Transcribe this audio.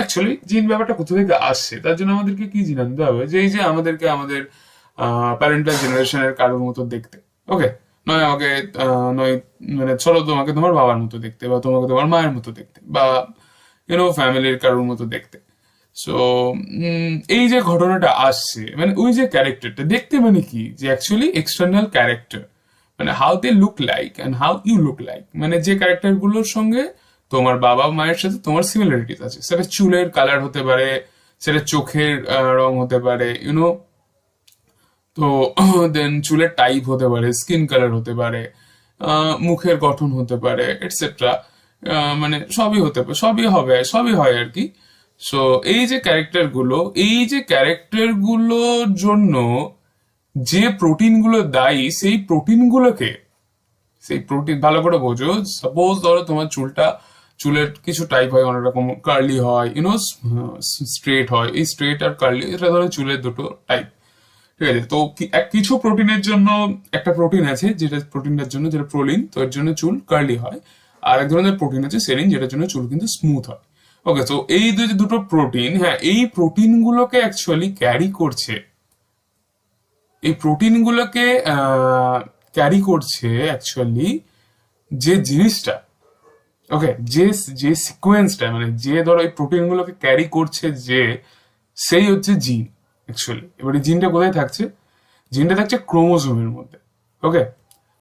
Actually জিন ব্যাপারটা কোথা থেকে আসছে, তার জন্য আমাদেরকে কি জিন আনতে হবে, যে এই যে আমাদেরকে আমাদের প্যারেন্টাল জেনারেশনের কারোর মতো দেখতে, ওকে, নয় আমাকে নয় মানে চলো তোমাকে তোমার বাবার মতো দেখতে, বা তোমাকে তোমার মায়ের মতো দেখতে, বা ফ্যামিলির কারোর মতো দেখতে। সো এই যে ঘটনাটা আসছে, মানে ওই যে ক্যারেক্টারটা দেখতে, মানে কি, যে অ্যাকচুয়ালি এক্সটার্নাল ক্যারেক্টার, মানে how they look like and how you look like, মানে যে ক্যারেক্টার গুলোর সঙ্গে তোমার বাবা মায়ের সাথে তোমার সিমিলারিটিস আছে, সেটা চুলের কালার হতে পারে, সেটা চোখের রং হতে পারে, তো দেন চুলের টাইপ হতে পারে, স্কিন কালার হতে পারে, মুখের গঠন হতে পারে, এটসেট্রা। মানে সবই হতে পারে, সবই হবে, সবই হয় আর কি। সো এই যে ক্যারেক্টার গুলোর জন্য যে প্রোটিন গুলো দায়ী, সেই প্রোটিন ভালো করে বোঝো। সাপোজ ধরো তোমার চুলের কিছু টাইপ হয়, অনেক রকম কার্লি হয়, স্ট্রেট হয়, এই স্ট্রেট আর কার্লি এটা ধরো চুলের দুটো টাইপ, ঠিক আছে। তো কিছু প্রোটিনের জন্য একটা প্রোটিন আছে, যেটা প্রোলিন, তো এর জন্য চুল কার্লি হয়। আর এক ধরনের প্রোটিন আছে সেরিন, যেটার জন্য চুল কিন্তু স্মুথ হয়। ওকে, তো এই দুটো প্রোটিন, হ্যাঁ, এই প্রোটিন গুলোকে অ্যাকচুয়ালি ক্যারি করছে অ্যাকচুয়ালি যে জিনিসটা, ওকে, যে সিকোয়েন্সটা, মানে যে ধরো এই প্রোটিন গুলোকে ক্যারি করছে, যে সেই হচ্ছে জিন অ্যাকচুয়ালি। এবার এই জিনটা কোথায় থাকছে? জিনটা থাকছে ক্রোমোজোমের মধ্যে, ওকে।